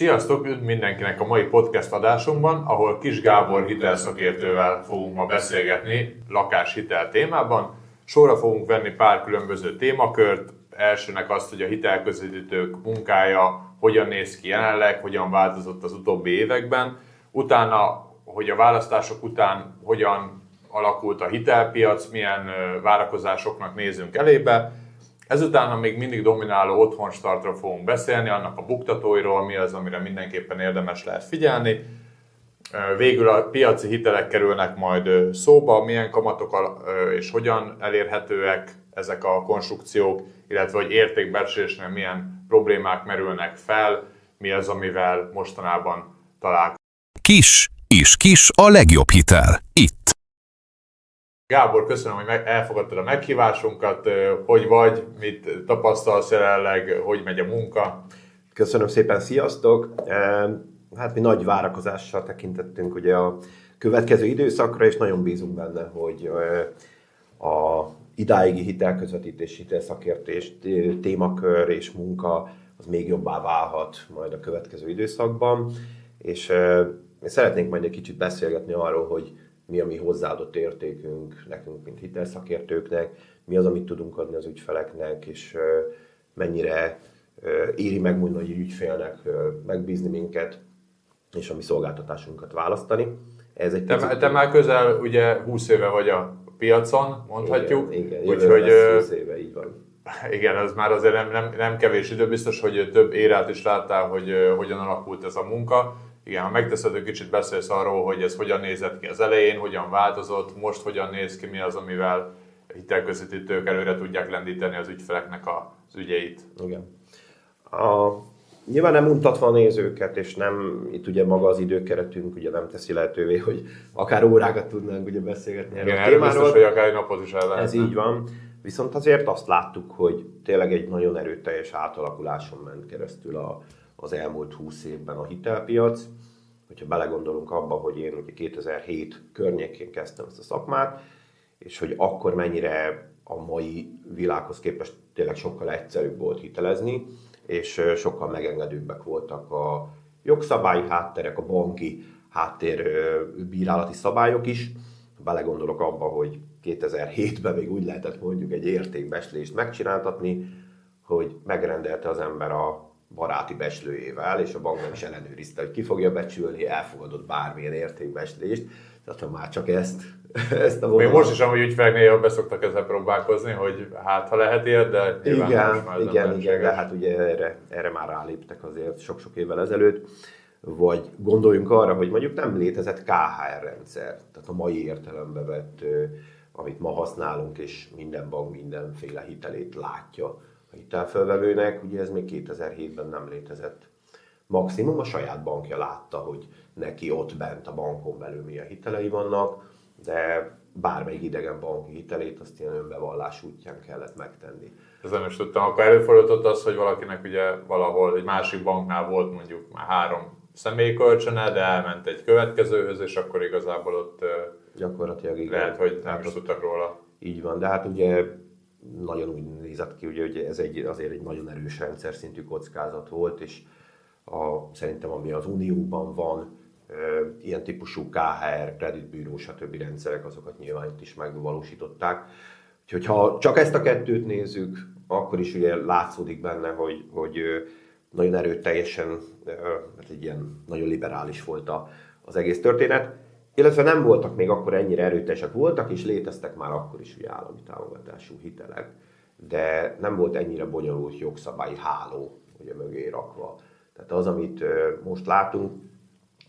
Sziasztok, üdv mindenkinek a mai podcast adásunkban, ahol Kiss Gábor hitelszakértővel fogunk ma beszélgetni lakáshitel témában. Sorra fogunk venni pár különböző témakört. Elsőnek azt, hogy a hitelközvetítők munkája hogyan néz ki jelenleg, hogyan változott az utóbbi években. Utána, hogy a választások után hogyan alakult a hitelpiac, milyen várakozásoknak nézünk elébe. Ezután még mindig domináló otthonstartról fogunk beszélni, annak a buktatóiról, mi az, amire mindenképpen érdemes lehet figyelni. Végül a piaci hitelek kerülnek majd szóba, milyen kamatok és hogyan elérhetőek ezek a konstrukciók, illetve hogy értékbecslésnél milyen problémák merülnek fel, mi az, amivel mostanában találkozunk. Kiss és Kiss a legjobb hitel. Itt. Gábor, köszönöm, hogy elfogadtad a meghívásunkat. Hogy vagy, mit tapasztalsz jelenleg, hogy megy a munka? Köszönöm szépen, sziasztok! Hát mi nagy várakozással tekintettünk ugye a következő időszakra, és nagyon bízunk benne, hogy a idáigi hitelközvetítés, hitelszakértés, témakör és munka az még jobbá válhat majd a következő időszakban. És szeretnénk majd egy kicsit beszélgetni arról, hogy mi a mi hozzáadott értékünk nekünk, mint hitelszakértőknek, mi az, amit tudunk adni az ügyfeleknek, és mennyire éri meg egy ügyfélnek megbízni minket, és a mi szolgáltatásunkat választani. Ez egy te már közel ugye 20 éve vagy a piacon, mondhatjuk. Igen, úgyhogy 20 éve, így van. Igen, az már azért nem kevés idő, biztos, hogy több érát is láttál, hogy hogyan alakult ez a munka. Igen, ha megteszed, hogy kicsit beszélsz arról, hogy ez hogyan nézett ki az elején, hogyan változott, most hogyan néz ki, mi az, amivel hitelközvetítők előre tudják lendíteni az ügyfeleknek az ügyeit. Igen. Nyilván nem untatva a nézőket, és nem, itt ugye maga az időkeretünk ugye nem teszi lehetővé, hogy akár órákat tudnánk ugye beszélgetni erről a témáról. Biztos, hogy akár egy napot is el lehetne. Ez így van. Viszont azért azt láttuk, hogy tényleg egy nagyon erőteljes átalakuláson ment keresztül az elmúlt 20 évben a hitelpiac. Hogyha belegondolunk abba, hogy én ugye 2007 környékén kezdtem ezt a szakmát, és hogy akkor mennyire a mai világhoz képest tényleg sokkal egyszerűbb volt hitelezni, és sokkal megengedőbbek voltak a jogszabályi hátterek, a banki háttérbírálati szabályok is. Belegondolok abba, hogy 2007-ben még úgy lehetett mondjuk egy értékbecslést megcsináltatni, hogy megrendelte az ember a baráti becslőjével, és a bank nem is ellenőrizte, hogy ki fogja becsülni, elfogadott bármilyen értékbecslést. Tehát ha már csak ezt a vonalat... Még most is amúgy ügyfeleknél be szoktak ezzel próbálkozni, hogy hát ha lehet ilyet, de igen, de hát ugye erre már ráléptek azért sok-sok évvel ezelőtt. Vagy gondoljunk arra, hogy mondjuk nem létezett KHR rendszer, tehát a mai értelembe vett, amit ma használunk, és minden bank mindenféle hitelét látja a hitelfelvevőnek, ugye ez még 2007-ben nem létezett. Maximum a saját bankja látta, hogy neki ott bent a bankon belül milyen hitelei vannak, de bármelyik idegen banki hitelét azt ilyen önbevallás útján kellett megtenni. Ez nem is tudtam, akkor előfordultott az, hogy valakinek ugye valahol egy másik banknál volt mondjuk már 3 személyi kölcsöne, de elment egy következőhöz, és akkor igazából ott gyakorlatilag igen. Lehet, hogy nem is tudtak róla. Így van, de hát ugye nagyon úgy nézett ki, ugye, hogy ez azért egy nagyon erős rendszer szintű kockázat volt, és szerintem ami az Unióban van, ilyen típusú KHR, kreditbűró, stb. Rendszerek, azokat nyilván itt is megvalósították. Úgyhogy ha csak ezt a kettőt nézzük, akkor is ugye látszódik benne, hogy nagyon erőteljesen, egy ilyen nagyon liberális volt az egész történet. Illetve nem voltak még akkor ennyire erőteljesek, voltak és léteztek már akkor is ugye állami támogatású hitelek, de nem volt ennyire bonyolult jogszabályi háló ugye mögé rakva. Tehát az, amit most látunk,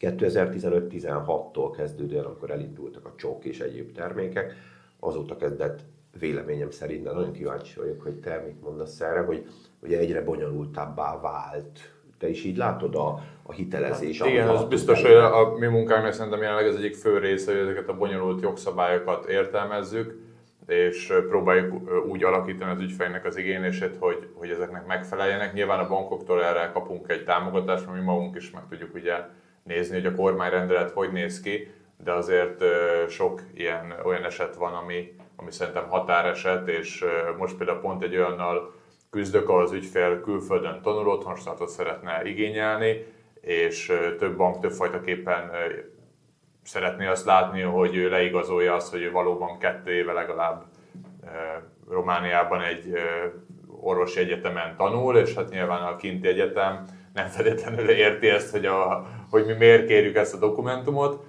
2015-16-tól kezdődően, amikor elindultak a csok és egyéb termékek, azóta kezdett véleményem szerint, de nagyon kíváncsi vagyok, hogy te mit mondasz erre, hogy ugye egyre bonyolultabbá vált. Te is így látod a hitelezés? Hát igen, az biztos, hogy a mi munkánknak szerintem jelenleg ez egyik fő része, hogy ezeket a bonyolult jogszabályokat értelmezzük, és próbáljuk úgy alakítani az ügyfélnek az igénylését, hogy ezeknek megfeleljenek. Nyilván a bankoktól erre kapunk egy támogatást, mert mi magunk is meg tudjuk ugye nézni, hogy a kormányrendelet hogy néz ki, de azért sok olyan eset van, ami szerintem határeset, és most például pont egy olyannal küzdök, ahol az ügyfél külföldön tanul, otthonstartot szeretne igényelni, és több bank többfajtaképpen szeretné azt látni, hogy ő leigazolja azt, hogy ő valóban 2 éve legalább Romániában egy orvosi egyetemen tanul, és hát nyilván a kinti egyetem nem feltétlenül érti ezt, hogy mi miért kérjük ezt a dokumentumot.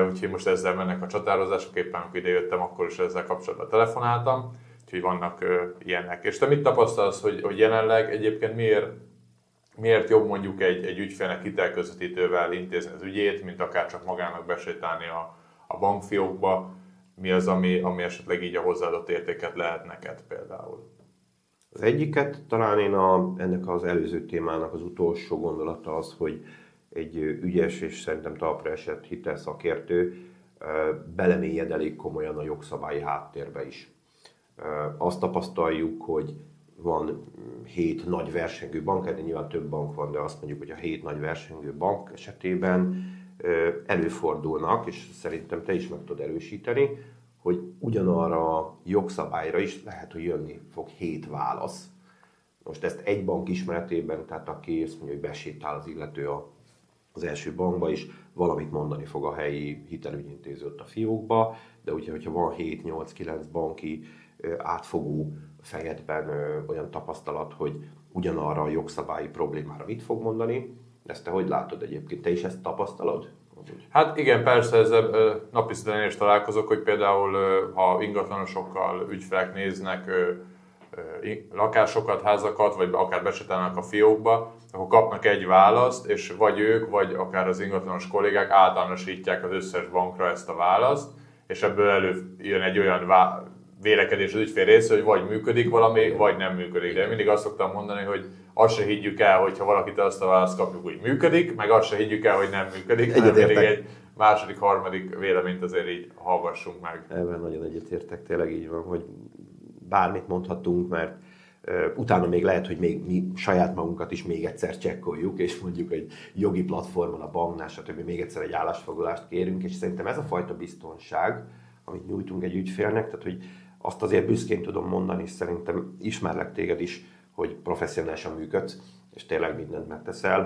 Úgyhogy most ezzel mennek a csatározások, éppen amikor idejöttem, akkor is ezzel kapcsolatban telefonáltam. Úgyhogy vannak ilyenek. És te mit tapasztalsz, hogy jelenleg egyébként miért jobb mondjuk egy ügyfélnek hitelközvetítővel intézni az ügyét, mint akár csak magának besétálni a bankfiókba? Mi az, ami esetleg így a hozzáadott értéket lehet neked például? Az egyiket talán én ennek az előző témának az utolsó gondolata az, hogy egy ügyes és szerintem talpra esett hitelszakértő belemélyed elég komolyan a jogszabályi háttérbe is. Azt tapasztaljuk, hogy van 7 nagy versengő bank, de nyilván több bank van, de azt mondjuk, hogy a 7 nagy versengő bank esetében előfordulnak, és szerintem te is meg tudod erősíteni, hogy ugyanarra a jogszabályra is lehet, hogy jönni fog 7 válasz. Most ezt egy bank ismeretében, tehát aki azt mondja, hogy besétál az illető az első bankba is, valamit mondani fog a helyi hitelügyintéző ott a fiókba, de hogyha van 7-8-9 banki átfogó fejedben olyan tapasztalat, hogy ugyanarra a jogszabályi problémára mit fog mondani, ezt te hogy látod egyébként? Te is ezt tapasztalod? Hát igen, persze, ezzel napi szinten is találkozok, hogy például ha ingatlanosokkal ügyfelek néznek lakásokat, házakat, vagy akár besétálnak a fiókba, akkor kapnak egy választ, és vagy ők, vagy akár az ingatlanos kollégák általánosítják az összes bankra ezt a választ, és ebből előjön egy olyan vélekedés az ügyfél része, hogy vagy működik valami, vagy nem működik. De mindig azt szoktam mondani, hogy azt se higgyük el, hogyha valakit azt a választ kapjuk, hogy működik, meg azt se higgyük el, hogy nem működik, hanem pedig egy második, harmadik véleményt azért így hallgassunk meg. Ebben nagyon egyetértek, tényleg így van, hogy bármit mondhatunk, mert utána még lehet, hogy még mi saját magunkat is még egyszer csekkoljuk, és mondjuk egy jogi platformon, a banknál, stb. Még egyszer egy állásfoglalást kérünk, és szerintem ez a fajta biztonság, amit nyújtunk egy ügyfélnek, tehát hogy azt azért büszkén tudom mondani, és szerintem ismerlek téged is, hogy professzionálisan működsz, és tényleg mindent megteszel,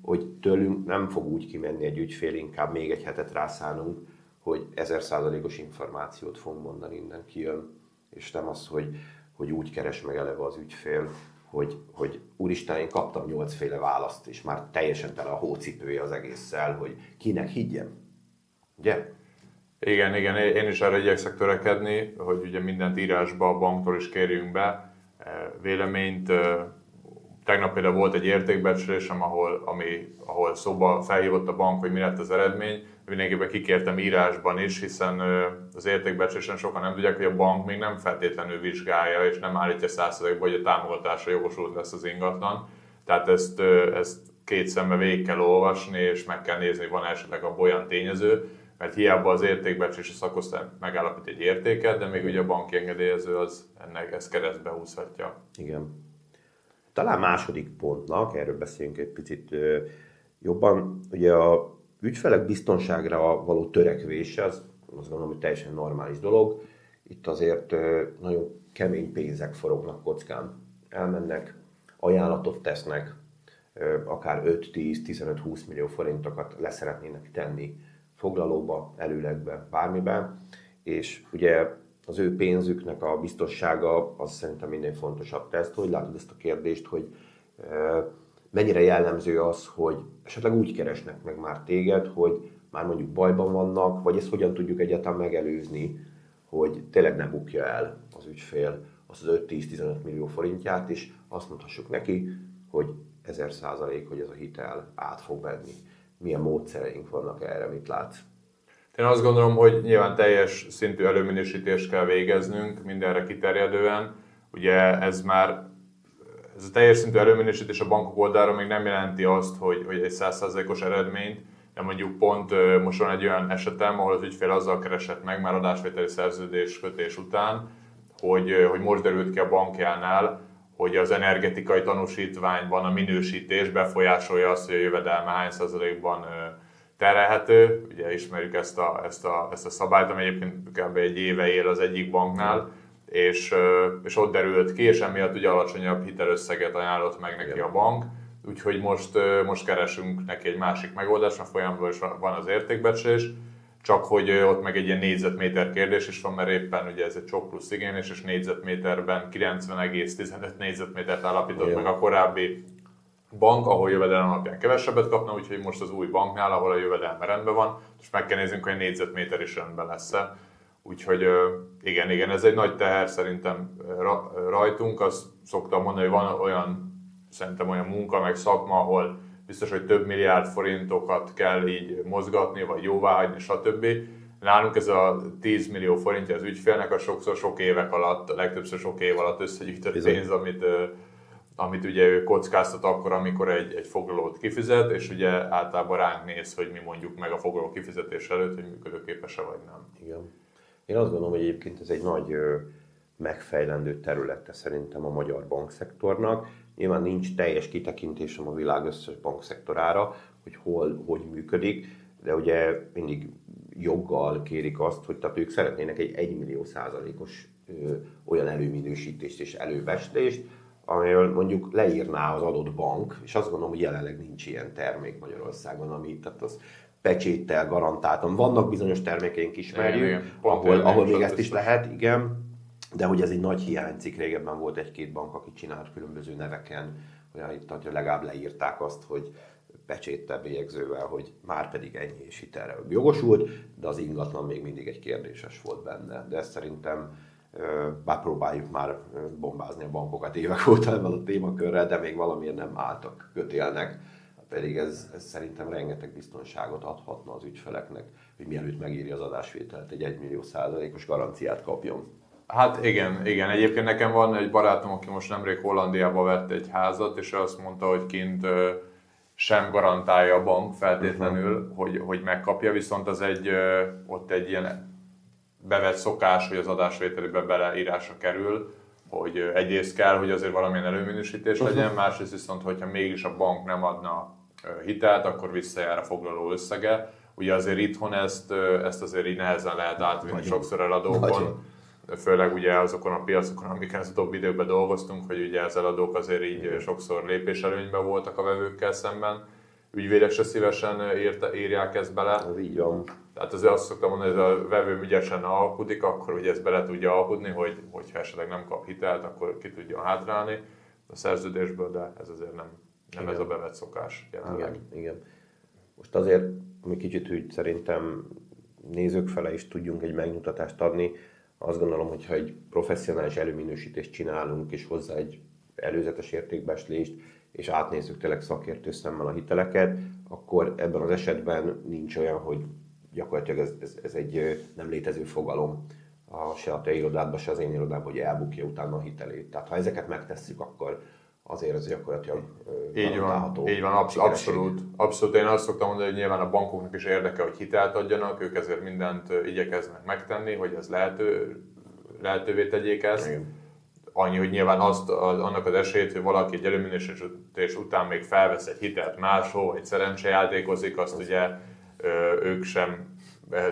hogy tőlünk nem fog úgy kimenni egy ügyfél, inkább még egy hetet rászánunk, hogy 1000%-os információt fogunk mondani, innen kijön, és nem az, hogy úgy keres meg eleve az ügyfél, hogy úristen, én kaptam 8 féle választ, és már teljesen tele a hócipője az egésszel, hogy kinek higgyem. Ugye? Igen, én is arra igyekszek törekedni, hogy ugye mindent írásba a banktól is kérjünk be véleményt. Tegnap például volt egy értékbecslésem, ahol szóba felhívott a bank, hogy mi lett az eredmény. Mindenképpen kikértem írásban is, hiszen az értékbecslésen sokan nem tudják, hogy a bank még nem feltétlenül vizsgálja, és nem állítja 100%-ba, hogy a támogatásra jogosult lesz az ingatlan. Tehát ezt két szemmel végig kell olvasni, és meg kell nézni, hogy van esetleg abban olyan tényező, mert hiába az értékbecslési szakosztály megállapít egy értéket, de még ugye a banki engedélyező ezt keresztbe húzhatja. Igen. Talán második pontnak, erről beszéljünk egy picit jobban, ugye a ügyfelek biztonságra való törekvése, az azt gondolom, hogy teljesen normális dolog. Itt azért nagyon kemény pénzek forognak kockán. Elmennek, ajánlatot tesznek, akár 5-10-15-20 millió forintokat leszeretnének tenni foglalóba, előlegbe, bármiben, és ugye az ő pénzüknek a biztonsága az szerintem minden fontosabb teszt. Hogy látod ezt a kérdést, hogy mennyire jellemző az, hogy esetleg úgy keresnek meg már téged, hogy már mondjuk bajban vannak, vagy ezt hogyan tudjuk egyáltalán megelőzni, hogy tényleg ne bukja el az ügyfél az 5-10-15 millió forintját, és azt mondhassuk neki, hogy 1000%, hogy ez a hitel át fog venni. Milyen módszereink vannak erre, mit látsz? Én azt gondolom, hogy nyilván teljes szintű előminősítést kell végeznünk mindenre kiterjedően. Ugye ez a teljes szintű előminősítés a bankok oldalra még nem jelenti azt, hogy egy 100%-os eredményt, de mondjuk pont most van egy olyan esetem, ahol az ügyfél azzal keresett meg már adásvételi szerződés kötés után, hogy most derült ki a bankjánál, hogy az energetikai tanúsítványban a minősítés befolyásolja azt, hogy a jövedelme hány százalékban terhelhető. Ugye ismerjük ezt a szabályt, ami egyébként kb. Egy éve él az egyik banknál, és ott derült ki, és emiatt ugye alacsonyabb hitelösszeget ajánlott meg neki a bank. úgyhogy most keresünk neki egy másik megoldást, a folyamatban is van az értékbecslés, csak hogy ott meg egy ilyen négyzetméter kérdés is van, mert éppen ugye ez egy csok plusz igénylés, és négyzetméterben 90,15 négyzetmétert állapított meg a korábbi bank, ahol jövedelem alapján kevesebbet kapna, úgyhogy most az új banknál, ahol a jövedelme rendben van, és meg kell néznünk, hogy a négyzetméter is rendben lesz-e. Úgyhogy igen, ez egy nagy teher szerintem rajtunk. Azt szoktam mondani, hogy van szerintem olyan munka, meg szakma, ahol biztos, hogy több milliárd forintokat kell így mozgatni, vagy jóváhagyni, stb. Nálunk ez a 10 millió forintja az ügyfélnek, a sokszor sok évek alatt, legtöbbször sok év alatt összegyűjtött pénz, amit ugye ő kockáztat akkor, amikor egy foglalót kifizet, és ugye általában ránk néz, hogy mi mondjuk meg a foglaló kifizetés előtt, hogy működőképes-e vagy nem. Igen. Én azt gondolom, hogy egyébként ez egy nagy megfejlendő területe szerintem a magyar bankszektornak. Nyilván nincs teljes kitekintésem a világ összes bankszektorára, hogy hogy működik, de ugye mindig joggal kérik azt, hogy tehát ők szeretnének egy 1 millió százalékos olyan előminősítést és előbecslést, amiről mondjuk leírná az adott bank, és azt gondolom, hogy jelenleg nincs ilyen termék Magyarországon, ami tehát az pecséttel garantáltan. Vannak bizonyos termékeink, ismerjük, ahol még ezt is lehet, igen, de hogy ez egy nagy hiányzik. Régebben volt egy-két bank, aki csinált különböző neveken, hogy legalább leírták azt, hogy pecséttel, bélyegzővel, hogy már pedig ennyi és hitelre jogosult, de az ingatlan még mindig egy kérdéses volt benne. De ezt szerintem bepróbáljuk már bombázni a bankokat évek óta ebben a témakörrel, de még valamiért nem álltak, kötélnek. Pedig ez szerintem rengeteg biztonságot adhatna az ügyfeleknek, hogy mielőtt megírja az adásvételt, egy 1 millió százalékos garanciát kapjon. Hát igen. Egyébként nekem van egy barátom, aki most nemrég Hollandiába vett egy házat, és azt mondta, hogy kint sem garantálja a bank feltétlenül, hogy megkapja, viszont az ott egy ilyen bevett szokás, hogy az adásvételébe beleírásra kerül, hogy egyrészt kell, hogy azért valamilyen előminősítés legyen, másrészt viszont, hogyha mégis a bank nem adna hitelt, akkor visszajár a foglaló összege. Ugye azért itthon ezt azért így nehezen lehet átvinni sokszor eladókon, főleg ugye azokon a piacokon, amiken az utóbbi időkben dolgoztunk, hogy ugye az eladók azért így sokszor lépéselőnyben voltak a vevőkkel szemben. Ügyvédek se szívesen írják ezt bele. Ez így van. Tehát azért azt szoktam mondani, hogy ez a vevő ügyesen alkudik, akkor ugye ezt bele tudja alkudni, hogyha esetleg nem kap hitelt, akkor ki tudja hátrálni a szerződésből, de ez azért nem ez a bevett szokás jelenleg. Igen. Most azért, mi kicsit úgy szerintem nézők fele is tudjunk egy megnyugtatást adni. Azt gondolom, hogy ha egy professzionális előminősítést csinálunk, és hozzá egy előzetes értékbeslést, és átnézzük tényleg szakértő szemmel a hiteleket, akkor ebben az esetben nincs olyan, hogy gyakorlatilag ez egy nem létező fogalom se a te irodádban, se az én irodában, hogy elbukja utána a hitelét. Tehát ha ezeket megtesszük, akkor azért az gyakorlatilag garantálható. Így van, abszolút. Én azt szoktam mondani, hogy nyilván a bankoknak is érdeke, hogy hitelt adjanak, ők ezért mindent igyekeznek megtenni, hogy ez lehetővé tegyék ezt. Igen. Annyi, hogy nyilván annak az esélyt, hogy valaki egy előminősítés után még felvesz egy hitelt máshol, egy szerencsejátékozik, azt ugye ők sem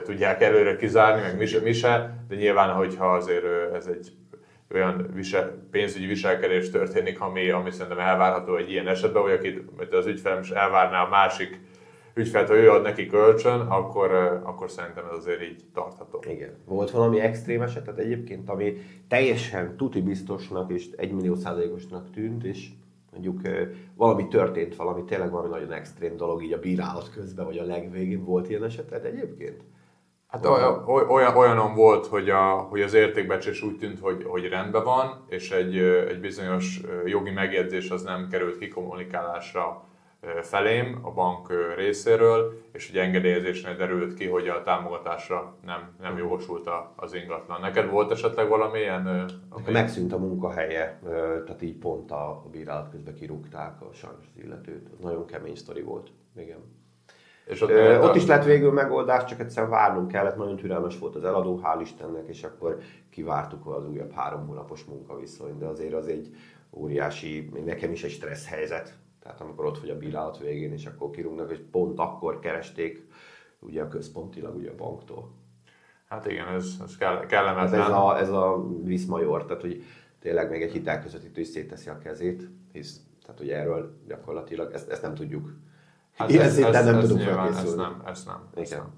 tudják előre kizárni, meg mi se, de nyilván, hogyha azért ez egy olyan pénzügyi viselkedés történik, ami szerintem elvárható egy ilyen esetben, vagy akit az ügyfelem is elvárná a másik ügyfelt, ha ő ad neki kölcsön, akkor szerintem ez azért így tartható. Igen. Volt valami extrém esetet egyébként, ami teljesen tuti biztosnak és 1 millió százalékosnak tűnt, és mondjuk valami történt, tényleg valami nagyon extrém dolog így a bírálat közben, vagy a legvégén volt ilyen esetet egyébként? Hát olyanom volt, hogy az értékbecsés úgy tűnt, hogy rendben van, és egy bizonyos jogi megjegyzés az nem került kikommunikálásra felém a bank részéről, és ugye engedélyezésnél derült ki, hogy a támogatásra nem jogosult az ingatlan. Neked volt esetleg valamilyen? Megszűnt a munkahelye, tehát így pont a bírálat közben kirúgták sajnos az illetőt. Az nagyon kemény sztori volt. Igen. És ott is lett végül megoldás, csak egyszerűen várnunk kellett, nagyon türelmes volt az eladó, hál' Istennek, és akkor kivártuk az újabb 3 hónapos munkaviszony, de azért az egy óriási, még nekem is egy stressz helyzet. Tehát amikor ott vagy a bírálat végén, és akkor kirúgnak, és pont akkor keresték ugye a központilag ugye a banktól. Hát igen, ez kellemetlen. Ez a viszmajor, tehát hogy tényleg még egy hitelközvetítő is szétteszi a kezét, hisz Tehát, hogy erről gyakorlatilag ezt nem tudjuk. Hát Ilyen szinten nem tudunk nyilván, felkészülni. ezt nem.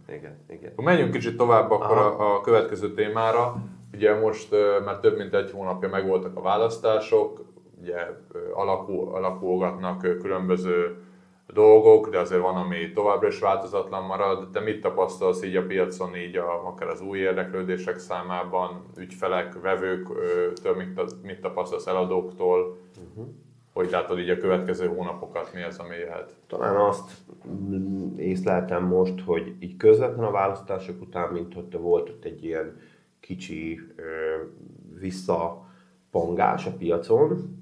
Igen. Menjünk kicsit tovább akkor a következő témára. Ugye most már több mint egy hónapja megvoltak a választások, ugye alakulgatnak különböző dolgok, de azért van, ami továbbra is változatlan marad. Te mit tapasztalsz így a piacon, így akár az új érdeklődések számában, ügyfelek, vevőktől, mit tapasztalsz eladóktól? Hogy látod így a következő hónapokat, mi az, ami jöhet? Talán azt észleltem most, hogy így közvetlen a választások után, mint ott volt ott egy ilyen kicsi visszapongás a piacon,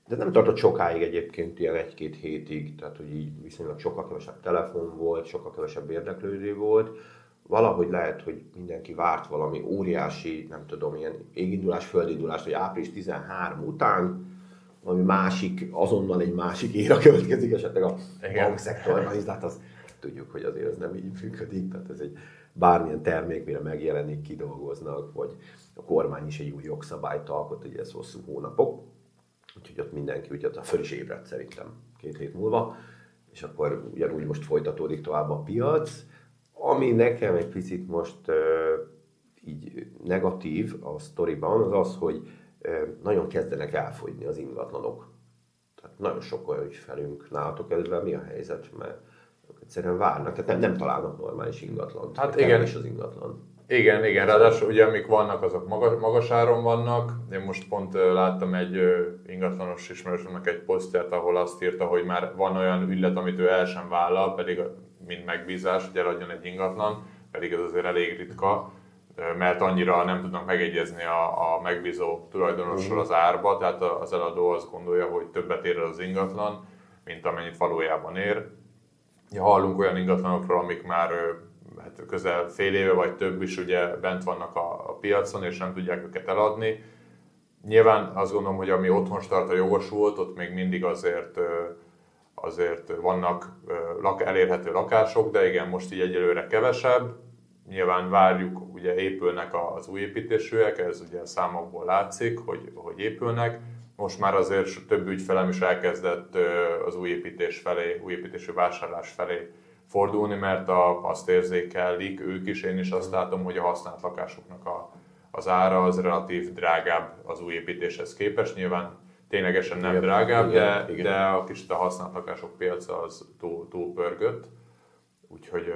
de nem tartott sokáig egyébként, ilyen 1-2 hétig, tehát hogy így viszonylag sokkal kevesebb telefon volt, sokkal kevesebb érdeklődő volt. Valahogy lehet, hogy mindenki várt valami óriási, nem tudom, ilyen égindulás, földindulás, hogy április 13 után valami másik, azonnal egy másik éra következik, esetleg a bankszektorban is, de hát azt tudjuk, hogy azért ez nem így működik, tehát ez egy bármilyen termék, mire megjelenik, kidolgoznak, vagy a kormány is egy új jogszabályt alkot, hogy ez hosszú hónapok, úgyhogy ott mindenki ugye föl is ébredt szerintem 2 hét múlva, és akkor ugyanúgy most folytatódik tovább a piac, ami nekem egy picit most így negatív a sztoriban, az az, hogy nagyon kezdenek elfogyni az ingatlanok. Tehát nagyon sok olyan ügyfelünk nálatok ezzel, mi a helyzet, mert egyszerűen várnak, tehát nem találnak normális ingatlant. Hát igen. Is az ingatlan. Igen, ráadásul ugye amik vannak, azok magas áron vannak. Én most pont láttam egy ingatlanos ismerősömnek egy posztját, ahol azt írta, hogy már van olyan ügylet, amit ő el sem vállal, pedig mint megbízás, hogy eladjon egy ingatlan, pedig ez azért elég ritka, mert annyira nem tudnak megegyezni a megbízó tulajdonossal az árba, tehát az eladó azt gondolja, hogy többet ér az ingatlan, mint amennyit valójában ér. Ja, hallunk olyan ingatlanokról, amik már közel fél éve vagy több is ugye bent vannak a piacon, és nem tudják őket eladni. Nyilván azt gondolom, hogy ami otthon startra jogosult, ott még mindig azért vannak elérhető lakások, de igen, most így egyelőre kevesebb. Nyilván várjuk, ugye épülnek az új építésűek, ez ugye a számokból látszik, hogy épülnek. Most már azért több ügyfelem is elkezdett az új építésű vásárlás felé fordulni, mert azt érzékelik ők is, én is azt látom, hogy a használt lakásoknak az ára az relatív drágább az új építéshez képest. Nyilván ténylegesen nem drágább, de a kicsit a használt lakások piaca az túl pörgött. Úgyhogy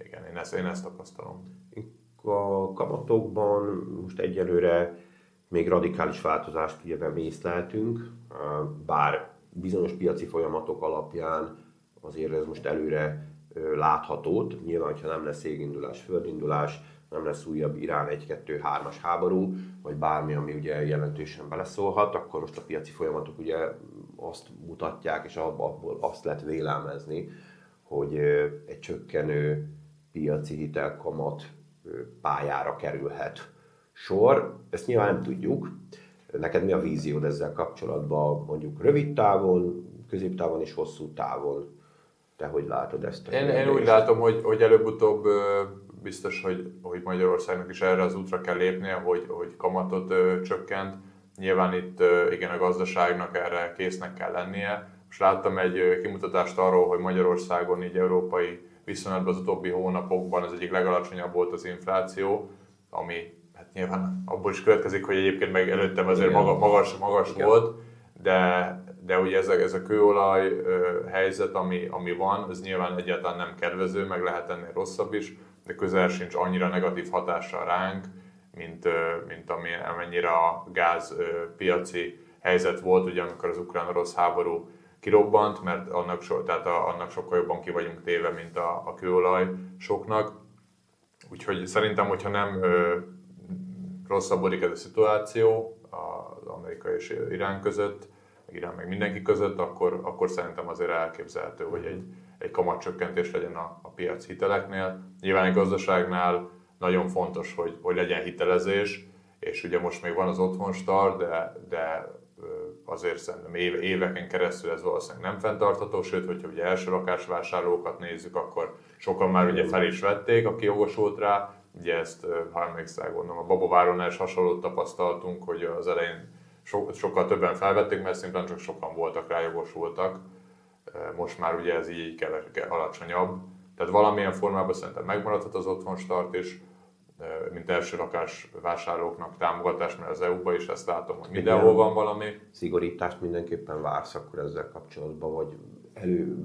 igen, én ezt tapasztalom. A kamatokban most egyelőre még radikális változást ugye észleltünk, bár bizonyos piaci folyamatok alapján azért ez most előre látható. Nyilván, hogyha nem lesz égindulás, földindulás, nem lesz újabb Irán 1-2-3-as háború, vagy bármi, ami ugye jelentősen beleszólhat, akkor most a piaci folyamatok ugye azt mutatják, és abból azt lehet vélelmezni, hogy egy csökkenő piaci hitelkamat pályára kerülhet sor. Ezt nyilván nem tudjuk. Neked mi a víziód ezzel kapcsolatban, mondjuk rövid távon, középtávon és hosszú távon? Te hogy látod ezt? Én úgy látom, hogy előbb-utóbb biztos, hogy Magyarországnak is erre az útra kell lépnie, hogy kamatot csökkent. Nyilván itt igen, a gazdaságnak erre késznek kell lennie. Most láttam egy kimutatást arról, hogy Magyarországon így európai viszonylatban az utóbbi hónapokban az egyik legalacsonyabb volt az infláció, ami hát nyilván abból is következik, hogy egyébként meg előttem azért magas volt, de ugye ez a kőolaj helyzet, ami van, az nyilván egyáltalán nem kedvező, meg lehet ennél rosszabb is, de közel sincs annyira negatív hatással ránk, mint amennyire a gázpiaci helyzet volt, ugye, amikor az ukrán-orosz háború kirobbant, mert annak sokkal jobban ki vagyunk téve, mint a kőolaj soknak. Úgyhogy szerintem, hogyha nem rosszabbodik ez a szituáció az Amerika és Irán között, Irán meg mindenki között, akkor szerintem azért elképzelhető, hogy egy kamatcsökkentés legyen a piac hiteleknél. Nyilván egy gazdaságnál nagyon fontos, hogy legyen hitelezés, és ugye most még van az otthonstart, de azért szerintem éveken keresztül ez valószínűleg nem fenntartható, sőt, hogyha ugye első lakásvásárlókat nézzük, akkor sokan már ugye fel is vették, aki jogosult rá. Ugye ezt, ha emlékszel, gondolom, a Babováronnál is hasonlót tapasztaltunk, hogy az elején sokkal többen felvették, mert szimplán csak sokan voltak rá jogosultak. Most már ugye ez így alacsonyabb. Tehát valamilyen formában szerintem megmaradhat az otthonstart is, mint első lakás vásárlóknak támogatás, mert az EU-ban is ezt látom, hogy mindenhol van valami. Szigorítást mindenképpen vársz akkor ezzel kapcsolatban, vagy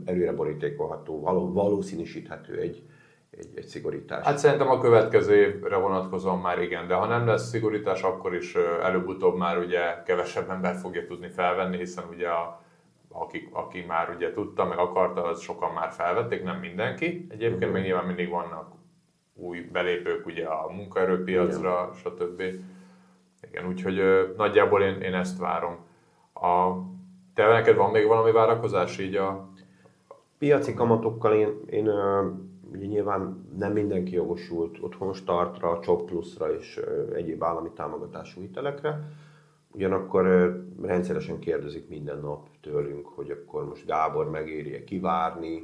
előre borítékolható, valószínűsíthető egy szigorítás? Hát szerintem a következő évre vonatkozóan már igen, de ha nem lesz szigorítás, akkor is előbb-utóbb már ugye kevesebb ember fogja tudni felvenni, hiszen ugye aki már ugye tudta, meg akarta, az sokan már felvették, nem mindenki. Egyébként még nyilván mindig vannak új belépők ugye a munkaerőpiacra, stb. Igen, úgyhogy nagyjából én ezt várom. Te neked van még valami várakozás így a... Piaci kamatokkal én ugye nyilván nem mindenki jogosult otthonstartra, CSOK pluszra és egyéb állami támogatású hitelekre. Ugyanakkor rendszeresen kérdezik minden nap tőlünk, hogy akkor most Gábor megéri-e kivárni,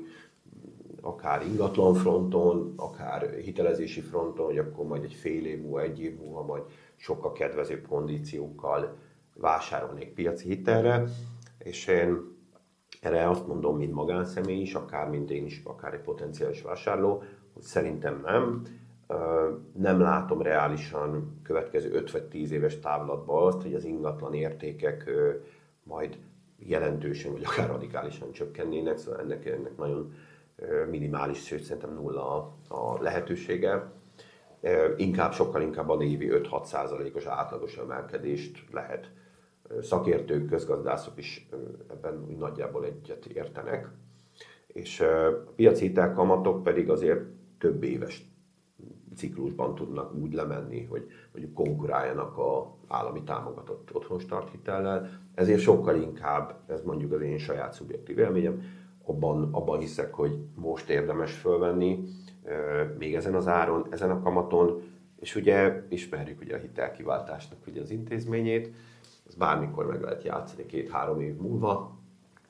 akár ingatlan fronton, akár hitelezési fronton, hogy akkor majd egy fél év múlva, egy év múlva majd sokkal kedvezőbb kondíciókkal vásárolnék piaci hitelre. És én erre azt mondom, mint magánszemély is, akár mint én is, akár egy potenciális vásárló, hogy szerintem nem. Nem látom reálisan következő 5 vagy 10 éves távlatban azt, hogy az ingatlan értékek majd jelentősen, vagy akár radikálisan csökkennének, szóval ennek nagyon minimális, sőt szerintem nulla a lehetősége. Sokkal inkább a évi 5-6%-os átlagos emelkedést lehet. Szakértők, közgazdászok is ebben úgy nagyjából egyet értenek. És a piaci hitelkamatok pedig azért több éves ciklusban tudnak úgy lemenni, hogy mondjuk konkuráljanak az állami támogatott otthonstart hitellel. Ezért sokkal inkább, ez mondjuk az én saját szubjektív élményem, abban hiszek, hogy most érdemes fölvenni, még ezen az áron, ezen a kamaton, és ugye ismerjük ugye a hitelkiváltásnak ugye az intézményét, ez bármikor meg lehet játszani 2-3 év múlva,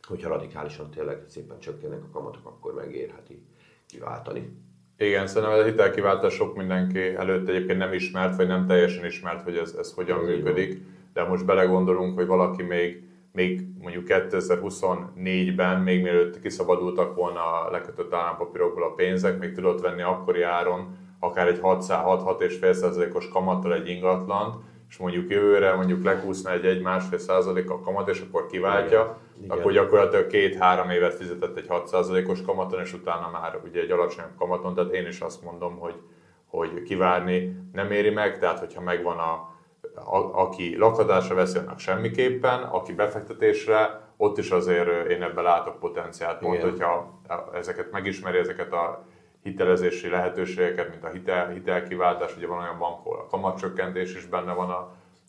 hogyha radikálisan tényleg szépen csökkennek a kamatok, akkor megérheti kiváltani. Igen, szerintem a hitelkiváltás sok mindenki előtt egyébként nem ismert, vagy nem teljesen ismert, hogy ez hogyan működik, de most belegondolunk, hogy valaki még mondjuk 2024-ben, még mielőtt kiszabadultak volna a lekötött állampapírokból a pénzek, még tudott venni akkori áron akár egy 6-6,5%-os kamattal egy ingatlant, és mondjuk jövőre mondjuk lekúszna egy 1,5%-a kamat, és akkor kiváltja, igen. Akkor gyakorlatilag 2-3 évet fizetett egy 6%-os kamaton, és utána már ugye egy alacsonyabb kamaton, tehát én is azt mondom, hogy kivárni nem éri meg, tehát hogyha megvan aki lakhatásra veszi, annak semmiképpen, aki befektetésre, ott is azért én ebben látok potenciált, pont, hogyha ezeket megismeri, ezeket a hitelezési lehetőségeket, mint a hitelkiváltás, ugye van olyan bank, ahol a kamatcsökkentés is benne van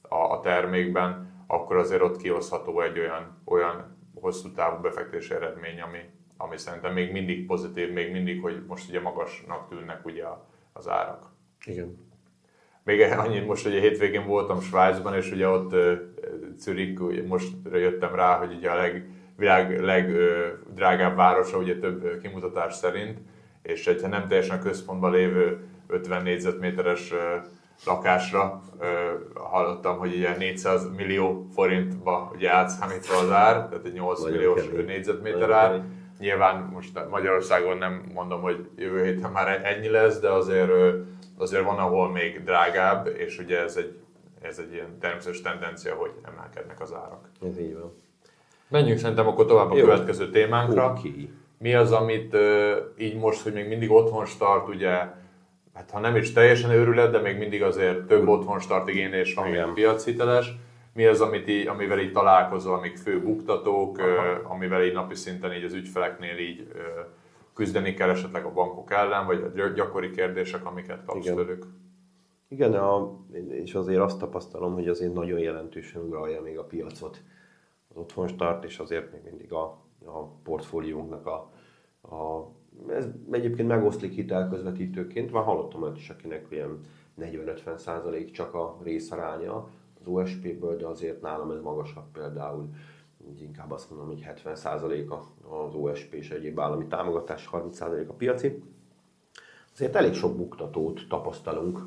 a termékben, akkor azért ott kihozható egy olyan hosszú távú befektetési eredmény, ami szerintem még mindig pozitív, még mindig, hogy most ugye magasnak tűnnek ugye az árak. Igen. Még annyit, most ugye hétvégén voltam Svájcban, és ugye ott Zürich, most jöttem rá, hogy ugye a világ legdrágább városa, ugye több kimutatás szerint, és egy nem teljesen a központban lévő 50 négyzetméteres lakásra hallottam, hogy ugye 400 millió forintba ugye átszámítva az ár, tehát egy 8 milliós négyzetméter ár. Nyilván most Magyarországon nem mondom, hogy jövő héten már ennyi lesz, de azért van, ahol még drágább, és ugye ez egy ilyen természetes tendencia, hogy emelkednek az árak. Ez így van. Menjünk szerintem akkor tovább a következő témánkra. Okay. Mi az, amit így most, hogy még mindig otthonstart, ugye, hát ha nem is teljesen őrület, de még mindig azért több otthonstart igénylés van, mint piachiteles. Mi az, amivel így találkozol, amik fő buktatók, amivel így napi szinten így az ügyfeleknél így küzdeni kell esetleg a bankok ellen, vagy a gyakori kérdések, amiket kapsz tőlük? Igen, és azért azt tapasztalom, hogy azért nagyon jelentősen uralja még a piacot az otthonstart, és azért még mindig a portfóliónknak ez egyébként megoszlik hitelközvetítőként, már hallottam olyat is, akinek ilyen 40-50% csak a részaránya az OSP-ből, de azért nálam ez magasabb például, inkább azt mondom, hogy 70% az OSP és egyéb állami támogatás, 30% a piaci. Azért elég sok buktatót tapasztalunk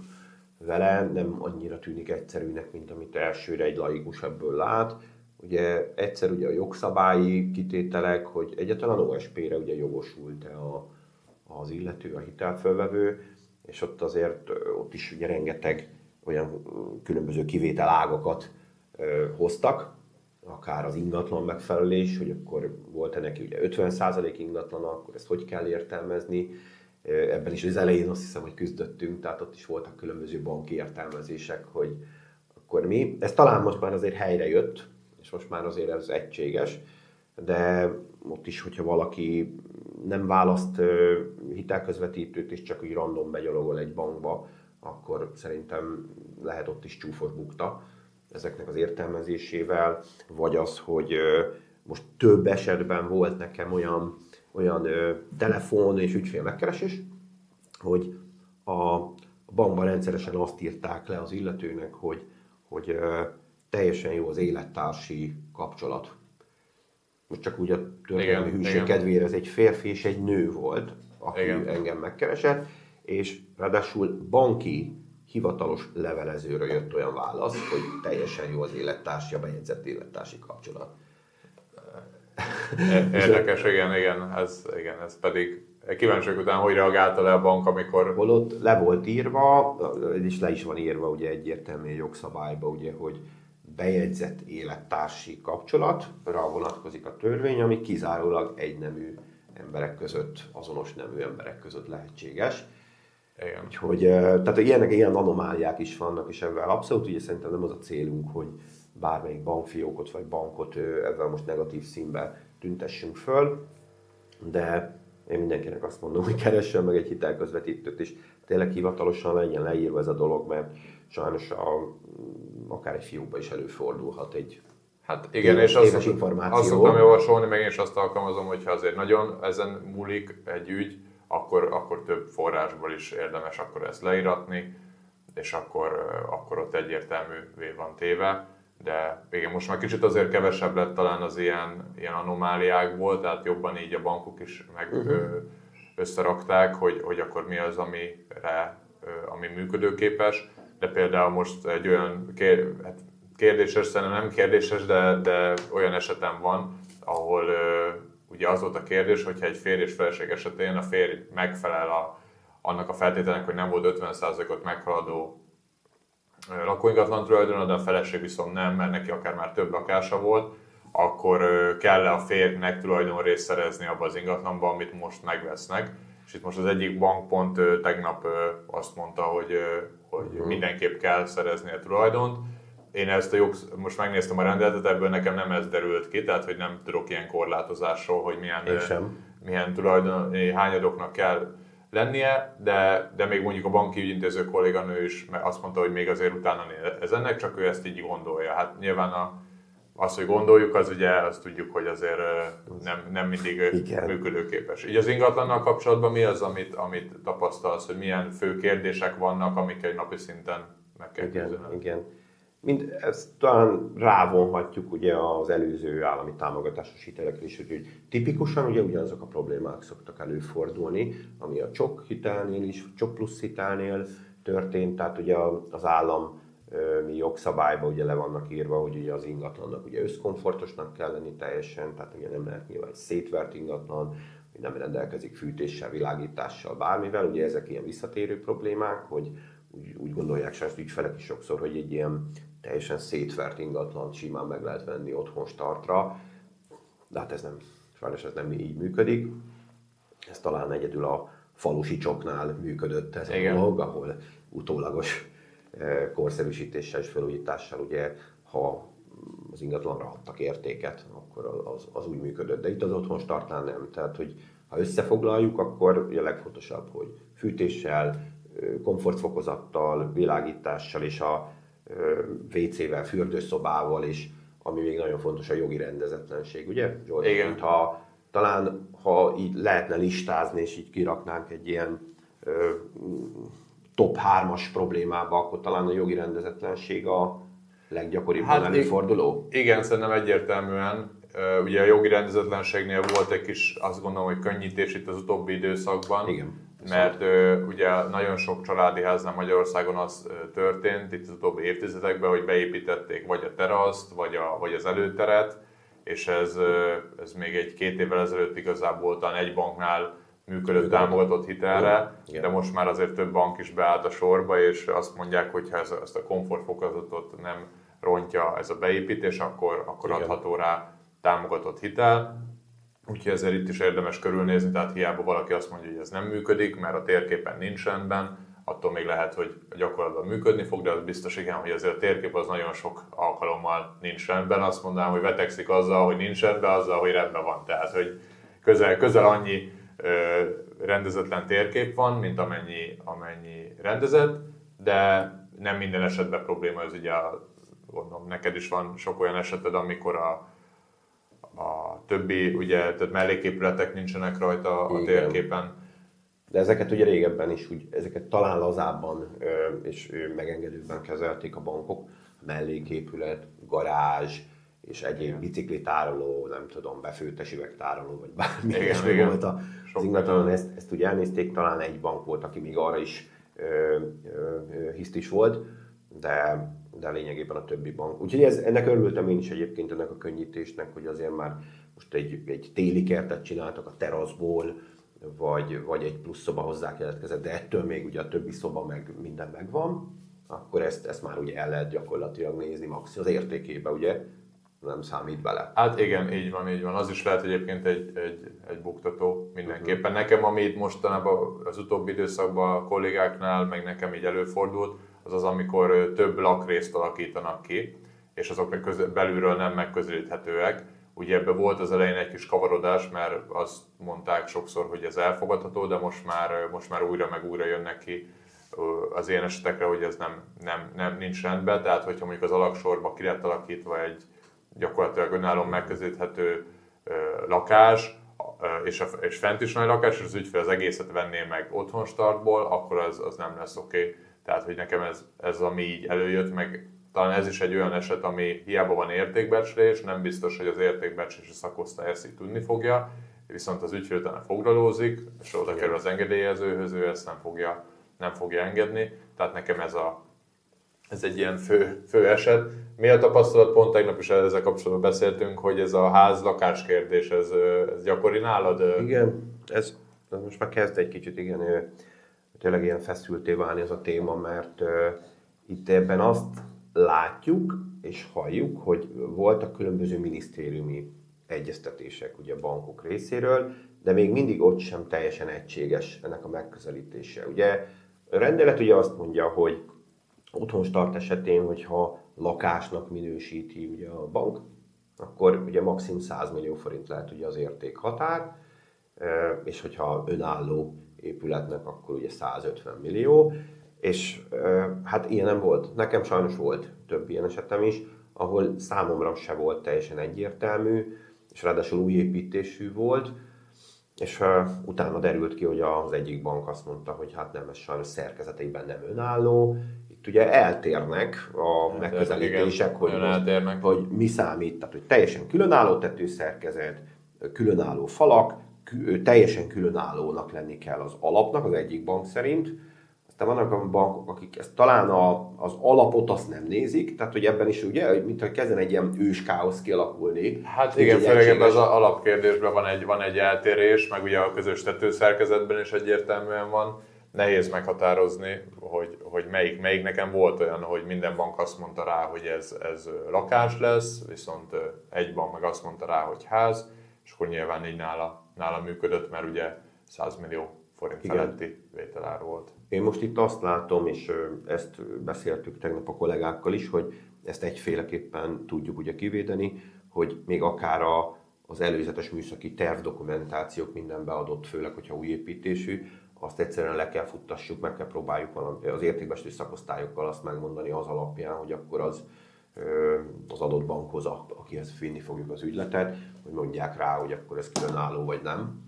vele, nem annyira tűnik egyszerűnek, mint amit elsőre egy laikus ebből lát. Ugye egyszer ugye a jogszabályi kitételek, hogy egyáltalán OSP-re ugye jogosult-e az illető, a hitelfölvevő, és ott azért ott is ugye rengeteg olyan különböző kivételágakat hoztak, akár az ingatlan megfelelés, hogy akkor volt-e neki ugye 50% ingatlana, akkor ezt hogy kell értelmezni. Ebben is az elején azt hiszem, hogy küzdöttünk, tehát ott is voltak különböző banki értelmezések, hogy akkor mi. Ez talán most már azért helyre jött, és most már azért ez egységes, de ott is, hogyha valaki nem választ hitelközvetítőt, és csak úgy random begyalogol egy bankba, akkor szerintem lehet ott is csúfos bukta ezeknek az értelmezésével, vagy az, hogy most több esetben volt nekem olyan telefon és ügyfél megkeresés, hogy a bankban rendszeresen azt írták le az illetőnek, hogy teljesen jó az élettársi kapcsolat. Most csak úgy a történelmi hűség kedvére ez egy férfi és egy nő volt, aki engem megkeresett, és ráadásul banki hivatalos levelezőről jött olyan válasz, hogy teljesen jó az élettársi, a bejegyzett élettársi kapcsolat. Érdekes, igen, ez pedig kíváncsiak után, hogy reagálta le a bank, amikor... Holott le volt írva, és le is van írva ugye egyértelműen jogszabályba, ugye, hogy bejegyzett élettársi kapcsolatra vonatkozik a törvény, ami kizárólag egynemű emberek között, azonos nemű emberek között lehetséges. Igen. Úgyhogy, tehát ilyen anomáliák is vannak, és ebben abszolút ugye szerintem nem az a célunk, hogy bármelyik bankfiókot vagy bankot ebben most negatív színbe tüntessünk föl, de én mindenkinek azt mondom, hogy keressen meg egy hitelközvetítőt, és tényleg hivatalosan legyen leírva ez a dolog, mert sajnos akár egy fiókban is előfordulhat egy igen, és téves információ. Azt szoktam javasolni, meg én is azt alkalmazom, hogyha azért nagyon ezen múlik egy ügy, akkor több forrásból is érdemes akkor ezt leíratni, és akkor ott egyértelművé van téve. De igen, most már kicsit azért kevesebb lett talán az ilyen anomáliákból, tehát jobban így a bankok is összerakták, hogy akkor mi az, ami működőképes. De például most egy olyan kérdéses, szerintem nem kérdéses, de olyan esetem van, ahol ugye az volt a kérdés, hogyha egy férj és feleség esetén a férj megfelel annak a feltételnek, hogy nem volt 50%-ot meghaladó lakóingatlan tulajdona, de a feleség viszont nem, mert neki akár már több lakása volt, akkor kell a férjnek tulajdonrészt szerezni abba az ingatlanba, amit most megvesznek. És itt most az egyik bank pont tegnap azt mondta, hogy mindenképp kell szerezni a tulajdont. Én ezt most megnéztem a rendeletet, ebből nekem nem ez derült ki, tehát hogy nem tudok ilyen korlátozásról, hogy milyen hányadoknak kell lennie, de még mondjuk a banki ügyintéző kolléganő is azt mondta, hogy még azért utána ez ennek, csak ő ezt így gondolja. Hát nyilván az, hogy gondoljuk, az ugye azt tudjuk, hogy azért nem mindig működőképes. Így az ingatlannal kapcsolatban mi az, amit tapasztalsz, hogy milyen fő kérdések vannak, amik egy napi szinten meg kell küzdened? Igen. Ezt talán rávonhatjuk ugye az előző állami támogatásos hitelekre is, hogy tipikusan ugye ugyanazok a problémák szoktak előfordulni, ami a csok hitelnél is, csok plusz hitelnél történt, tehát ugye az állam jogszabályban ugye le vannak írva, hogy ugye az ingatlannak ugye összkomfortosnak kell lenni teljesen, tehát ugye nem lehet nyilván egy szétvert ingatlan, hogy nem rendelkezik fűtéssel, világítással, bármivel, ugye ezek ilyen visszatérő problémák, hogy úgy gondolják sajnos ügyfelek is sokszor, hogy egy ilyen teljesen szétvert ingatlant simán meg lehet venni otthon startra, de hát sajnos ez nem így működik. Ez talán egyedül a falusi csoknál működött ez a dolog, ahol utólagos korszerűsítéssel és felújítással ugye, ha az ingatlanra adtak értéket, akkor az úgy működött. De itt az otthon startnál nem. Tehát, hogy ha összefoglaljuk, akkor ugye a legfontosabb, hogy fűtéssel, komfortfokozattal, világítással és a WC-vel, fürdőszobával is, ami még nagyon fontos, a jogi rendezetlenség, ugye? Zsolt? Igen. Ha így lehetne listázni, és így kiraknánk egy ilyen top 3-as problémába, akkor talán a jogi rendezetlenség a leggyakoribban előforduló? Igen, szerintem egyértelműen, ugye a jogi rendezetlenségnél volt egy kis, azt gondolom, hogy könnyítés itt az utóbbi időszakban. Igen. Mert ugye nagyon sok családi háznál Magyarországon az történt itt az utóbbi évtizedekben, hogy beépítették vagy a teraszt, vagy az előteret, és ez még egy-két évvel ezelőtt igazából talán egy banknál működött támogatott hitelre, de most már azért több bank is beállt a sorba, és azt mondják, hogy ha ezt a komfortfokozatot nem rontja ez a beépítés, akkor adható rá támogatott hitel. Úgyhogy ezért itt is érdemes körülnézni, tehát hiába valaki azt mondja, hogy ez nem működik, mert a térképen nincs rendben, attól még lehet, hogy a gyakorlatban működni fog, de az biztos igen, hogy azért a térkép az nagyon sok alkalommal nincs rendben. Azt mondanám, hogy vetekszik azzal, hogy nincs rendben, azzal, hogy rendben van. Tehát, hogy közel annyi rendezetlen térkép van, mint amennyi rendezett, de nem minden esetben probléma, ez ugye gondolom, neked is van sok olyan eseted, amikor a többi, ugye, tehát melléképületek nincsenek rajta a térképen. De ezeket ugye régebben is, ezeket talán lazábban és megengedőbben kezelték a bankok. Melléképület, garázs és egyéb biciklitároló, nem tudom, befőttes üvegtároló, vagy bármi ilyesmi volt az ingatlanon. Ezt ugye elnézték, talán egy bank volt, aki még arra is hisztis volt, de lényegében a többi bank. Úgyhogy ennek örültem én is egyébként, ennek a könnyítésnek, hogy azért már most egy téli kertet csináltak a teraszból, vagy egy plusz szoba hozzá keletkezett, de ettől még ugye a többi szoba meg minden megvan, akkor ezt már ugye el lehet gyakorlatilag nézni maximum az értékébe, ugye? Nem számít bele. Hát igen, így van. Az is lehet egyébként egy buktató mindenképpen. Nekem, ami itt mostanában az utóbbi időszakban a kollégáknál, meg nekem így előfordult, az, amikor több lakrészt alakítanak ki, és azok belülről nem megközelíthetőek. Ugye ebben volt az elején egy kis kavarodás, mert azt mondták sokszor, hogy ez elfogadható, de most már újra meg újra jönnek ki az ilyen esetekre, hogy ez nem nincs rendben. Tehát, hogyha mondjuk az alaksorba ki lett alakítva egy gyakorlatilag önállóan megközelíthető lakás, és fent is nagy lakás, és az ügyfél az egészet venné meg otthon startból, akkor az nem lesz oké. Tehát, hogy nekem ez ami így előjött, meg talán ez is egy olyan eset, ami hiába van értékbecslés, nem biztos, hogy az értékbecslési szakosztály ezt így tudni fogja, viszont az ügyfél utána foglalózik, és oda kerül az engedélyezőhöz, ő ezt nem fogja engedni. Tehát nekem ez egy ilyen fő eset. Mi a tapasztalat? Pont tegnap is ezzel kapcsolatban beszéltünk, hogy ez a ház-lakás kérdés, ez gyakori nálad? Igen, ez most már kezd egy kicsit, igen, tényleg ilyen feszülté válni ez a téma, mert itt ebben azt látjuk és halljuk, hogy voltak különböző minisztériumi egyeztetések ugye a bankok részéről, de még mindig ott sem teljesen egységes ennek a megközelítése. Ugye a rendelet ugye azt mondja, hogy otthonstart esetén, hogyha lakásnak minősíti ugye a bank, akkor ugye maximum 100 millió forint lehet ugye az értékhatár, és hogyha önálló épületnek, akkor ugye 150 millió, és hát ilyen nem volt. Nekem sajnos volt több ilyen esetem is, ahol számomra se volt teljesen egyértelmű, és ráadásul új építésű volt, és utána derült ki, hogy az egyik bank azt mondta, hogy hát nem, ez sajnos szerkezetében nem önálló. Itt ugye eltérnek a megközelítések, hogy mi számít, tehát hogy teljesen különálló tetőszerkezet, különálló falak, teljesen különállónak lenni kell az alapnak, az egyik bank szerint. Aztán vannak a bankok, akik ezt talán az alapot azt nem nézik, tehát hogy ebben is ugye, mintha kezden egy ilyen őskáosz kialakulni. Hát igen, főleg ebben az alapkérdésben van egy eltérés, meg ugye a közös tetőszerkezetben is egyértelműen van. Nehéz meghatározni, hogy melyik. Nekem volt olyan, hogy minden bank azt mondta rá, hogy ez lakás lesz, viszont egy bank meg azt mondta rá, hogy ház, és akkor nyilván így nála működött, mert ugye 100 millió forint feletti vételár volt. Én most itt azt látom, és ezt beszéltük tegnap a kollégákkal is, hogy ezt egyféleképpen tudjuk ugye kivédeni, hogy még akár az előzetes műszaki tervdokumentációk minden beadott, főleg, hogyha új építésű, azt egyszerűen le kell futtassuk, meg kell próbáljuk az értékbecslési szakosztályokkal azt megmondani az alapján, hogy akkor az adott bankhoz, akihez vinni fogjuk az ügyletet, hogy mondják rá, hogy akkor ez különálló vagy nem.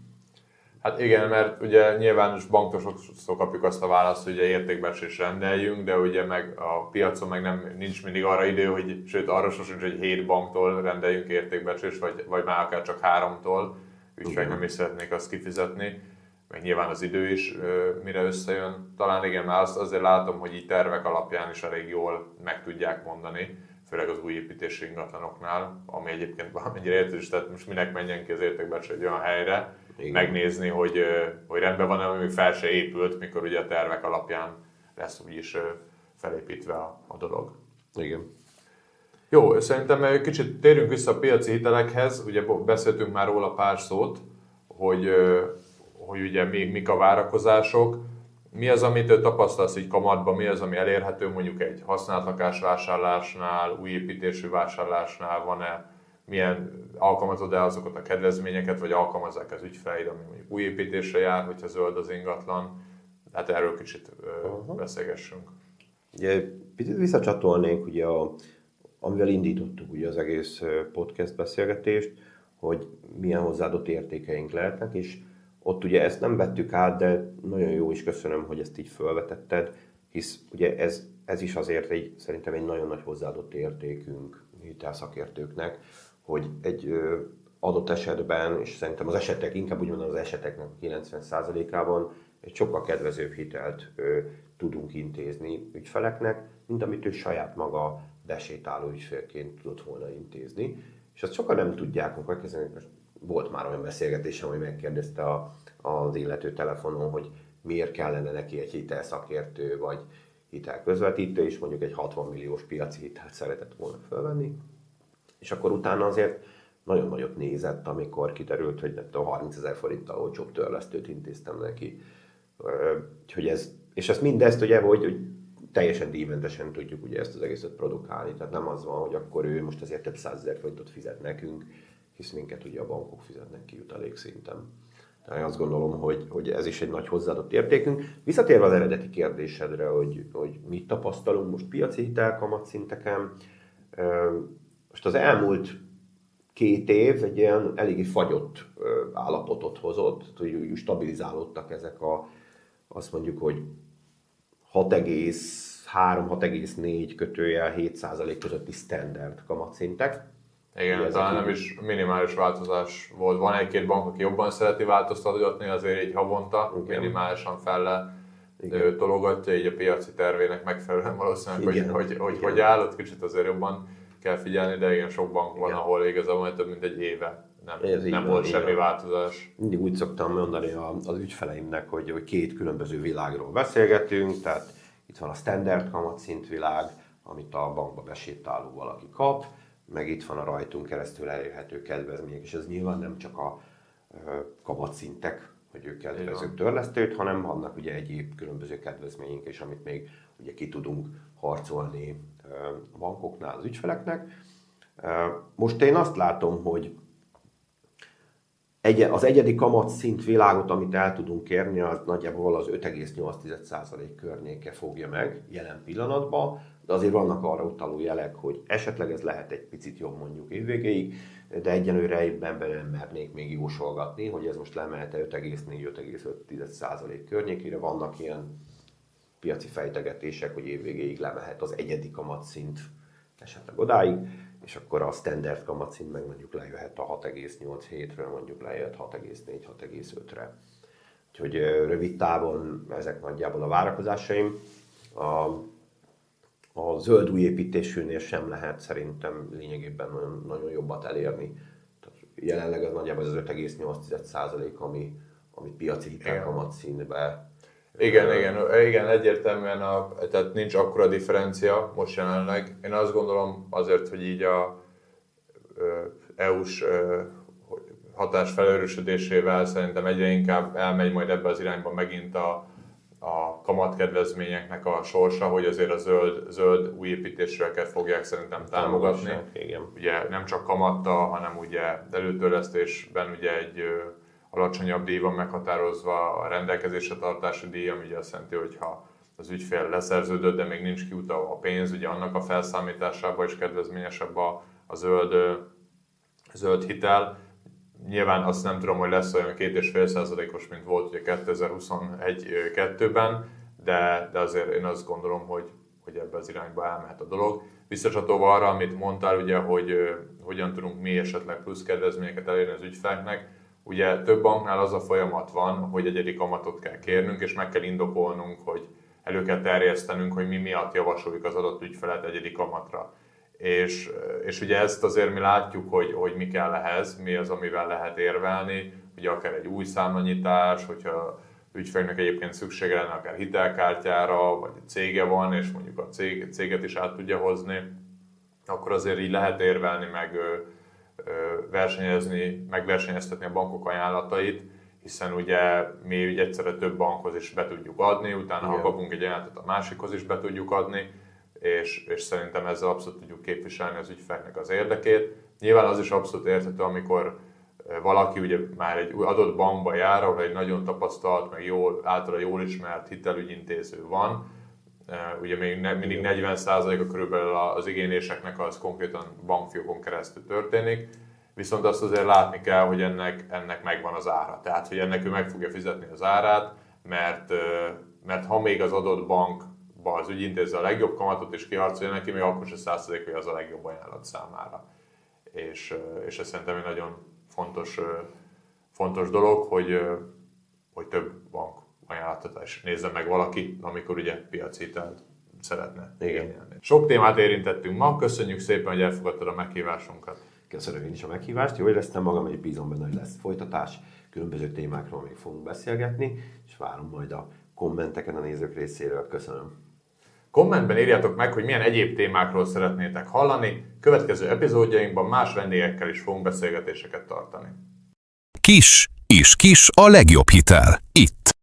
Hát igen, mert ugye nyilvános banktól sokszor kapjuk azt a választ, hogy ugye értékbecsést rendeljünk, de ugye meg a piacon meg nincs mindig arra idő, hogy sőt arra sosincs, hogy 7 banktól rendeljünk értékbecsést, vagy már akár csak 3-tól, úgyhogy nem is szeretnék azt kifizetni, meg nyilván az idő is mire összejön. Talán igen, már azt azért látom, hogy így tervek alapján is elég jól meg tudják mondani, főleg az új építési ingatlanoknál, ami egyébként valamennyire értős, tehát most minek menjen ki az értékbecsés egy olyan helyre, igen, megnézni, hogy rendben van, ami fel se épült, mikor ugye a tervek alapján lesz úgyis felépítve a dolog. Igen. Jó, szerintem kicsit térjünk vissza a piaci hitelekhez, ugye beszéltünk már róla pár szót, hogy ugye mik a várakozások, mi az, amit tapasztalsz így kamatban, mi az, ami elérhető mondjuk egy használt lakásvásárlásnál, új építésű vásárlásnál, van-e, milyen alkalmazod-e azokat a kedvezményeket, vagy alkalmazzák az ügyfeleid, ami mondjuk új építésre jár, hogyha zöld az ingatlan. Hát erről kicsit beszélgessünk. Ugye picit visszacsatolnénk, ugye amivel indítottuk ugye az egész podcast beszélgetést, hogy milyen hozzáadott értékeink lehetnek, és ott ugye ezt nem vettük át, de nagyon jó is köszönöm, hogy ezt így felvetetted, hisz ugye ez is azért szerintem egy nagyon nagy hozzáadott értékünk hitelszakértőknek, hogy egy adott esetben, és szerintem az esetek, inkább úgy mondom az eseteknek a 90%-ában egy sokkal kedvezőbb hitelt tudunk intézni ügyfeleknek, mint amit ő saját maga besétáló ügyfélként tudott volna intézni. És azt sokan nem tudják, amikor volt már olyan beszélgetésem, hogy megkérdezte az illető telefonon, hogy miért kellene neki egy hitelszakértő vagy hitelközvetítő, és mondjuk egy 60 milliós piaci hitelt szeretett volna felvenni. És akkor utána azért nagyon nagyot nézett, amikor kiderült, hogy nem tudom, 30 000 forinttal olcsóbb törlesztőt intéztem neki. És ezt mindezt ugye, hogy teljesen díjmentesen tudjuk ugye ezt az egészet produkálni. Tehát nem az van, hogy akkor ő most azért több 100 000 forintot fizet nekünk, hisz minket ugye a bankok fizetnek ki jutalékszinten. Tehát azt gondolom, hogy ez is egy nagy hozzáadott értékünk. Visszatérve az eredeti kérdésedre, hogy mit tapasztalunk most piaci hitelkamatszinteken, most az elmúlt 2 év egy ilyen eléggé fagyott állapotot hozott, hogy stabilizálódtak ezek azt mondjuk, hogy 6,3-6,4 7% közötti standard kamatszintek. Igen, talán nem is minimális változás volt. Van egy-két bank, aki jobban szereti változtatni, azért így havonta minimálisan felle tologatja, így a piaci tervének megfelelően valószínűleg, hogy áll, ott kicsit azért jobban kell figyelni, de igen, sok bank van, ahol igazából több mint egy éve nem volt semmi változás. Mindig úgy szoktam mondani az ügyfeleimnek, hogy 2 különböző világról beszélgetünk, tehát itt van a standard kamatszint világ, amit a bankba besétáló valaki kap, meg itt van a rajtunk keresztül elérhető kedvezmények, és ez nyilván nem csak a kamatszintek, hogy ők kedvezők törlesztőt, hanem vannak ugye egyéb különböző kedvezményünk is, amit még ugye ki tudunk harcolni a bankoknál az ügyfeleknek. Most én azt látom, hogy az egyedi kamatszint világot, amit el tudunk érni, az nagyjából az 5,8% környéke fogja meg jelen pillanatban, de azért vannak arra utaló jelek, hogy esetleg ez lehet egy picit jobb mondjuk évvégéig, de egyenlőre ebben nem mernék még jósolgatni, hogy ez most lemehet 5,4-5,5% környékére. Vannak ilyen piaci fejtegetések, hogy évvégéig lemehet az egyedi kamatszint esetleg odáig, és akkor a standard kamatszint meg mondjuk lejöhet a 6,87-ről, mondjuk lejöhet 6,4-6,5-re. Úgyhogy rövid távon ezek nagyjából a várakozásaim. A zöld új építésűnél sem lehet szerintem lényegében nagyon jobbat elérni. Tehát jelenleg az nagyjából az 5,8%, amit piaci hitelkamatszintbe. Igen, egyértelműen tehát nincs akkora differencia most jelenleg. Én azt gondolom azért, hogy így a EU-s hatás felerősödésével szerintem egyre inkább elmegy majd ebbe az irányba megint a kamatkedvezményeknek a sorsa, hogy azért a zöld új építéseket fogják szerintem támogatni. Ugye nem csak kamattal, hanem ugye előtörlesztésben ugye egy alacsonyabb díj van meghatározva, a rendelkezésre tartási díj, ami ugye azt jelenti, hogy ha az ügyfél leszerződött, de még nincs kiutalva a pénz, ugye annak a felszámításában is kedvezményesebb a zöld hitel. Nyilván azt nem tudom, hogy lesz olyan 2,5%-os, mint volt ugye 2021-2-ben, de azért én azt gondolom, hogy ebbe az irányba elmehet a dolog. Visszacsatolva arra, amit mondtál, ugye, hogy hogyan tudunk mi esetleg plusz kedvezményeket elérni az ügyfeleknek, ugye több banknál az a folyamat van, hogy egyedi kamatot kell kérnünk, és meg kell indokolnunk, hogy elő kell terjesztenünk, hogy mi miatt javasoljuk az adott ügyfelet egyedi kamatra. És ugye ezt azért mi látjuk, hogy mi kell ehhez, mi az, amivel lehet érvelni, ugye akár egy új számlanyitás, hogyha ügyfelnek egyébként szüksége lenne akár hitelkártyára, vagy cége van, és mondjuk a céget is át tudja hozni, akkor azért így lehet érvelni, meg megversenyeztetni a bankok ajánlatait, hiszen ugye mi ugye egyszerre több bankhoz is be tudjuk adni, utána ha kapunk egy ajánlatot, a másikhoz is be tudjuk adni, és szerintem ezzel abszolút tudjuk képviselni az ügyfelnek az érdekét. Nyilván az is abszolút érthető, amikor valaki ugye már egy adott bankba jár, ahol egy nagyon tapasztalt, meg általa jól ismert hitelügyintéző van. Ugye még mindig 40%-a körülbelül az igényléseknek az konkrétan bankfiókon keresztül történik. Viszont azt azért látni kell, hogy ennek megvan az ára. Tehát, hogy ennek ő meg fogja fizetni az árát, mert ha még az adott bankba az ügyintéző a legjobb kamatot is kiharcolja neki, még akkor se 100%, hogy az a legjobb ajánlat számára. És ez szerintem egy nagyon fontos dolog, hogy több bank ajánlatot is nézze meg valaki, amikor ugye piaci hitelt szeretne igényelni. Sok témát érintettünk ma, köszönjük szépen, hogy elfogadtad a meghívásunkat. Köszönöm én is a meghívást, jól éreztem magam, és bízom benne, hogy lesz folytatás. Különböző témákról még fogunk beszélgetni, és várom majd a kommenteken a nézők részéről. Köszönöm. Kommentben írjátok meg, hogy milyen egyéb témákról szeretnétek hallani. Következő epizódjainkban más vendégekkel is fogunk beszélgetéseket tartani. Kis és kis a legjobb hitel. Itt.